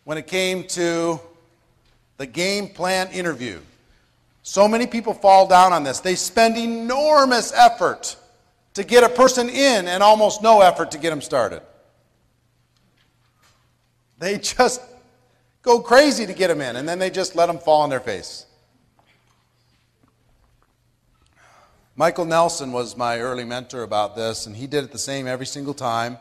when it came to the game plan interview. So many people fall down on this. They spend enormous effort to get a person in and almost no effort to get them started. They just go crazy to get them in, and then they just let them fall on their face. Michael Nelson was my early mentor about this, and he did it the same every single time.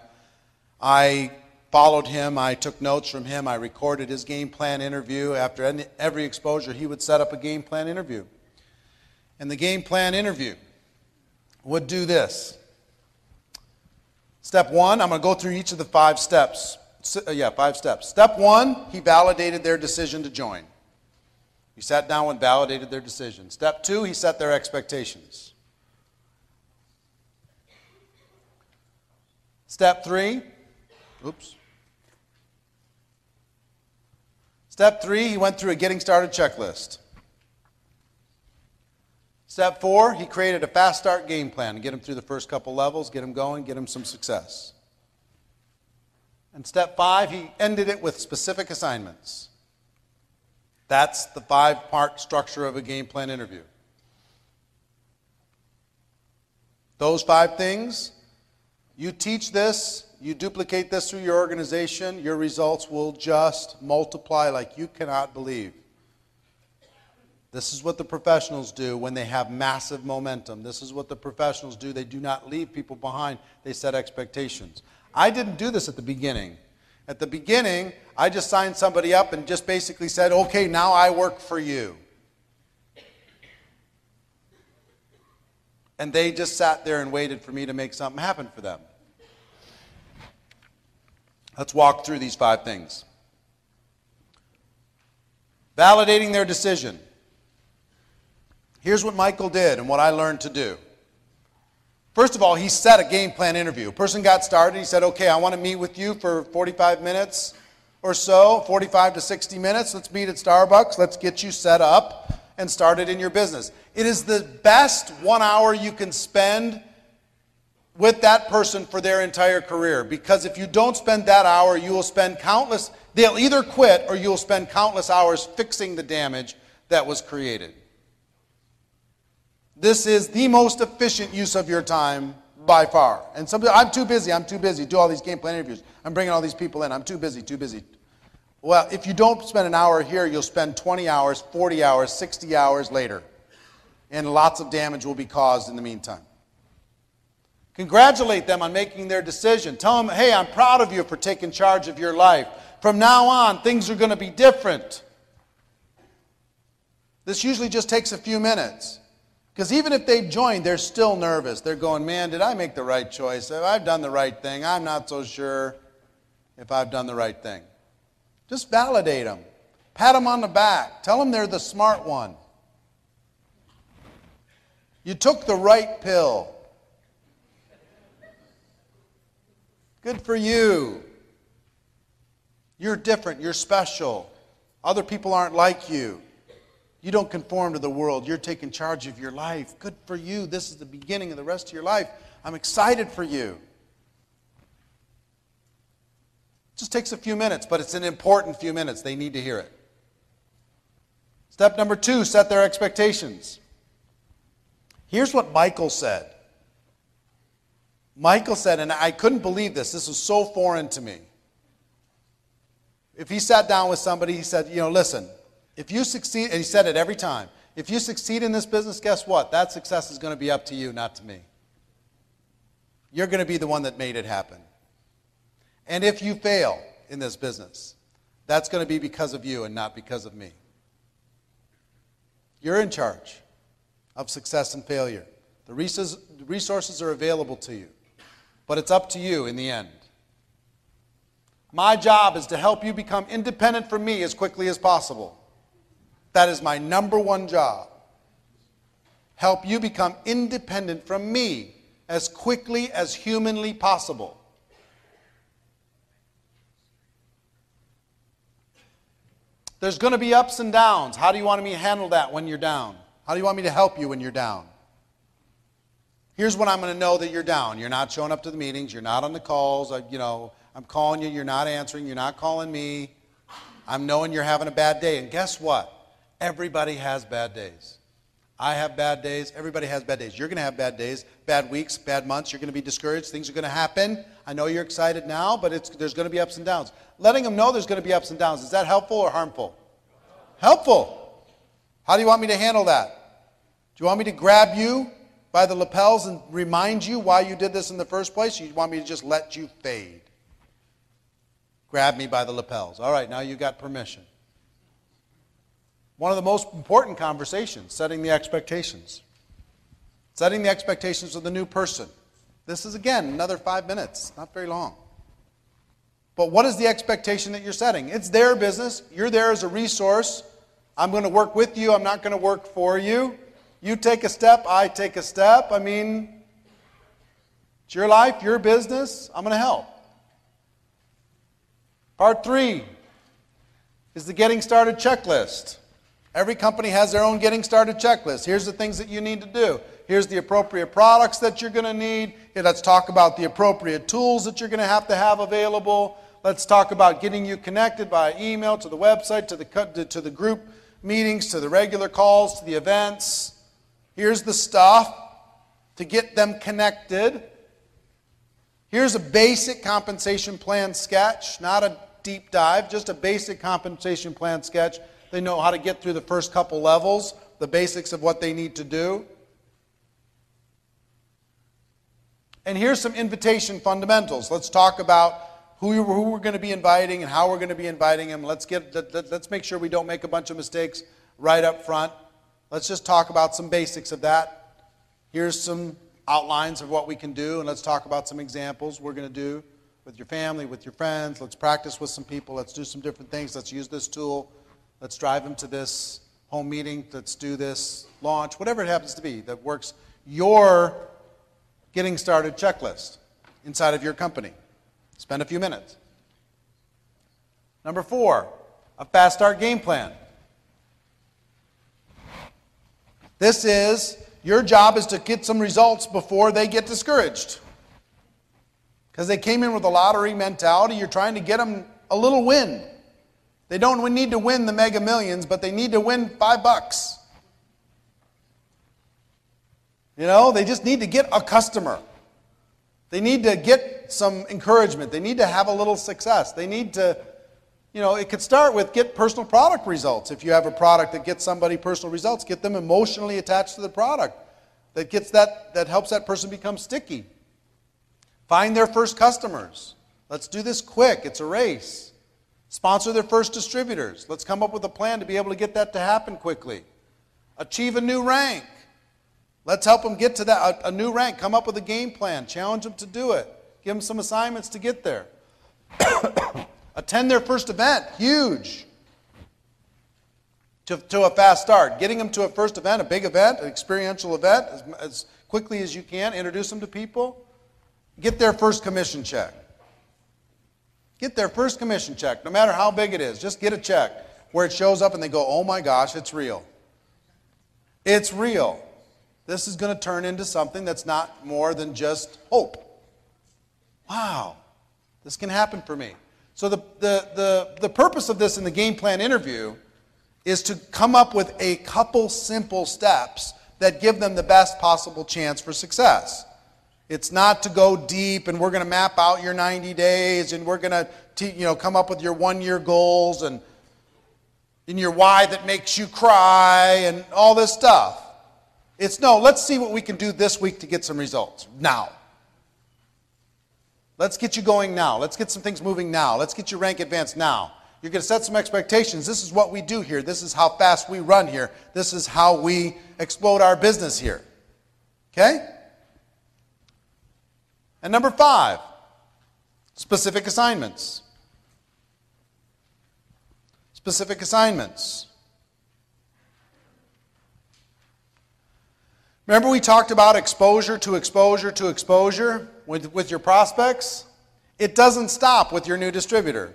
I followed him. I took notes from him. I recorded his game plan interview. After every exposure, he would set up a game plan interview. And the game plan interview would do this. Step one, I'm going to go through each of the 5 steps. 5 steps. Step one, he validated their decision to join. He sat down and validated their decision. Step two, he set their expectations. Step three, Step 3, he went through a getting started checklist. Step 4, he created a fast start game plan to get him through the first couple levels, get him going, get him some success. And step 5, he ended it with specific assignments. That's the 5-part structure of a game plan interview. Those 5 things, you teach this, you duplicate this through your organization, your results will just multiply like you cannot believe. This is what the professionals do when they have massive momentum. This is what the professionals do. They do not leave people behind. They set expectations. I didn't do this at the beginning. At the beginning, I just signed somebody up and just basically said, okay, now I work for you. And they just sat there and waited for me to make something happen for them. Let's walk through these 5 things. Validating their decision. Here's what Michael did and what I learned to do. First of all, he set a game plan interview. A person got started. He said, okay, I want to meet with you for 45 minutes or so, 45 to 60 minutes. Let's meet at Starbucks. Let's get you set up and started in your business. It is the best 1 hour you can spend with that person for their entire career. Because if you don't spend that hour, you will spend countless, they'll either quit or you'll spend countless hours fixing the damage that was created. This is the most efficient use of your time by far. And somebody, I'm too busy, do all these game plan interviews. I'm bringing all these people in, I'm too busy. Well, if you don't spend an hour here, you'll spend 20 hours, 40 hours, 60 hours later. And lots of damage will be caused in the meantime. Congratulate them on making their decision. Tell them, hey, I'm proud of you for taking charge of your life. From now on, things are going to be different. This usually just takes a few minutes. Because even if they've joined, they're still nervous. They're going, man, did I make the right choice? Have I done the right thing? I'm not so sure if I've done the right thing. Just validate them. Pat them on the back. Tell them they're the smart one. You took the right pill. Good for you. You're different. You're special. Other people aren't like you. You don't conform to the world. You're taking charge of your life. Good for you. This is the beginning of the rest of your life. I'm excited for you. It just takes a few minutes, but it's an important few minutes. They need to hear it. Step number 2, set their expectations. Here's what Michael said. Michael said, and I couldn't believe this. This was so foreign to me. If he sat down with somebody, he said, listen, if you succeed, and he said it every time, if you succeed in this business, guess what? That success is going to be up to you, not to me. You're going to be the one that made it happen. And if you fail in this business, that's going to be because of you and not because of me. You're in charge of success and failure. The resources are available to you, but it's up to you in the end. My job is to help you become independent from me as quickly as possible. That is my number 1 job. Help you become independent from me as quickly as humanly possible. There's going to be ups and downs. How do you want me to handle that when you're down? How do you want me to help you when you're down? Here's when I'm going to know that you're down. You're not showing up to the meetings. You're not on the calls. I'm calling you. You're not answering. You're not calling me. I'm knowing you're having a bad day. And guess what? Everybody has bad days. I have bad days. Everybody has bad days. You're going to have bad days, bad weeks, bad months. You're going to be discouraged. Things are going to happen. I know you're excited now, but there's going to be ups and downs. Letting them know there's going to be ups and downs. Is that helpful or harmful? Helpful. How do you want me to handle that? Do you want me to grab you by the lapels and remind you why you did this in the first place? Or you want me to just let you fade? Grab me by the lapels. All right, now you got permission. One of the most important conversations, setting the expectations. Setting the expectations of the new person. This is, again, another 5 minutes, not very long. But what is the expectation that you're setting? It's their business. You're there as a resource. I'm going to work with you. I'm not going to work for you. You take a step, I take a step. I mean, it's your life, your business. I'm going to help. Part 3 is the getting started checklist. Every company has their own getting started checklist. Here's the things that you need to do. Here's the appropriate products that you're going to need. Here, let's talk about the appropriate tools that you're going to have available. Let's talk about getting you connected by email, to the website, to the group meetings, to the regular calls, to the events. Here's the stuff to get them connected. Here's a basic compensation plan sketch, not a deep dive, just a basic compensation plan sketch. They know how to get through the first couple levels, the basics of what they need to do. And here's some invitation fundamentals. Let's talk about who we're going to be inviting and how we're going to be inviting them. Let's make sure we don't make a bunch of mistakes right up front. Let's just talk about some basics of that. Here's some outlines of what we can do, and let's talk about some examples we're going to do with your family, with your friends. Let's practice with some people. Let's do some different things. Let's use this tool. Let's drive them to this home meeting. Let's do this launch, whatever it happens to be that works your getting started checklist inside of your company. Spend a few minutes. Number 4, a fast start game plan. This is, your job is to get some results before they get discouraged. Because they came in with a lottery mentality. You're trying to get them a little win. They don't need to win the Mega Millions, but they need to win $5. You know, they just need to get a customer. They need to get some encouragement. They need to have a little success. They need to, you know, it could start with get personal product results. If you have a product that gets somebody personal results, get them emotionally attached to the product. That helps that person become sticky. Find their first customers. Let's do this quick. It's a race. Sponsor their first distributors. Let's come up with a plan to be able to get that to happen quickly. Achieve a new rank. Let's help them get to that, a new rank. Come up with a game plan. Challenge them to do it. Give them some assignments to get there. Attend their first event. Huge. To a fast start. Getting them to a first event, a big event, an experiential event, as quickly as you can. Introduce them to people. Get their first commission check. Get their first commission check, no matter how big it is. Just get a check where it shows up and they go, oh my gosh, it's real. It's real. This is going to turn into something that's not more than just hope. Wow, this can happen for me. So the purpose of this in the game plan interview is to come up with a couple simple steps that give them the best possible chance for success. It's not to go deep and we're going to map out your 90 days and we're going to come up with your 1-year goals and in your why that makes you cry and all this stuff. It's no, let's see what we can do this week to get some results now. Let's get you going now. Let's get some things moving now. Let's get your rank advanced now. You're going to set some expectations. This is what we do here. This is how fast we run here. This is how we explode our business here. Okay? And number 5, specific assignments. Specific assignments. Remember we talked about exposure to exposure to exposure with your prospects? It doesn't stop with your new distributor.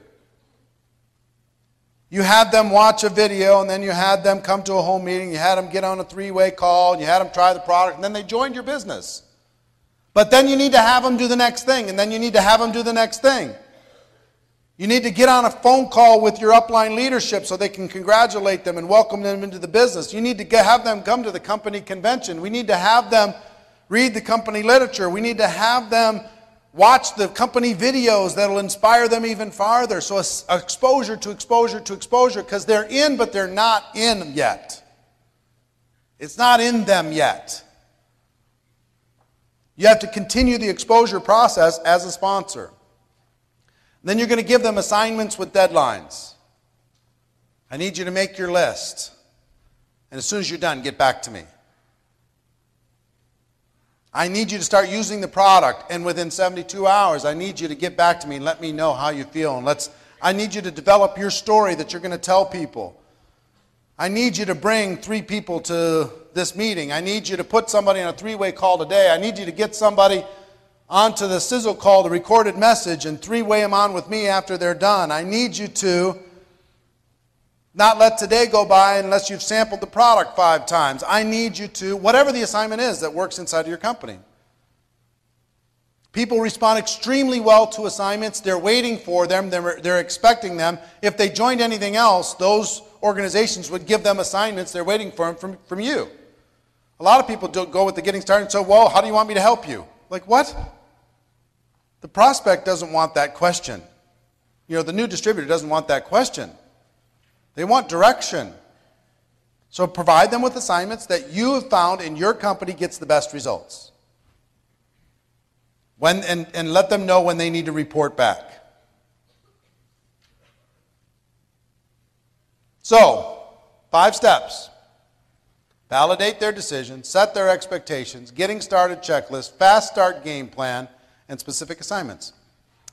You had them watch a video, and then you had them come to a home meeting, you had them get on a 3-way call, and you had them try the product, and then they joined your business. But then you need to have them do the next thing, and then you need to have them do the next thing. You need to get on a phone call with your upline leadership so they can congratulate them and welcome them into the business. You need to have them come to the company convention. We need to have them read the company literature. We need to have them watch the company videos that will inspire them even farther. So exposure to exposure to exposure, because they're in, but they're not in yet. It's not in them yet. You have to continue the exposure process as a sponsor. Then you're going to give them assignments with deadlines. I need you to make your list. And as soon as you're done, get back to me. I need you to start using the product, and within 72 hours, I need you to get back to me and let me know how you feel. And I need you to develop your story that you're going to tell people. I need you to bring 3 people to this meeting. I need you to put somebody on a 3-way call today. I need you to get somebody onto the sizzle call, the recorded message, and 3-way them on with me after they're done. I need you to not let today go by unless you've sampled the product 5 times. I need you to, whatever the assignment is that works inside of your company. People respond extremely well to assignments. They're waiting for them. They're expecting them. If they joined anything else, those organizations would give them assignments. They're waiting for them from you. A lot of people don't go with the getting started and say, well, how do you want me to help you? Like, what? The prospect doesn't want that question. The new distributor doesn't want that question. They want direction. So provide them with assignments that you have found in your company gets the best results. And let them know when they need to report back. So, 5 steps. Validate their decision, set their expectations, getting started checklist, fast start game plan, and specific assignments.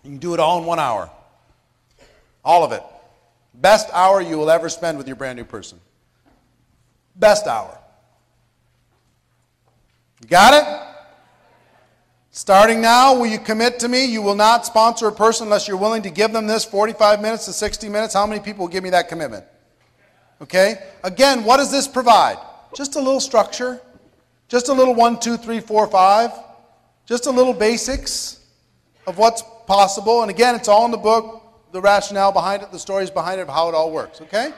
You can do it all in 1 hour. All of it. Best hour you will ever spend with your brand new person. Best hour. You got it? Starting now, will you commit to me? You will not sponsor a person unless you're willing to give them this 45 minutes to 60 minutes. How many people will give me that commitment? Okay? Again, what does this provide? Just a little structure. Just a little 1, 2, 3, 4, 5. Just a little basics of what's possible. And again, it's all in the book, the rationale behind it, the stories behind it, of how it all works. Okay?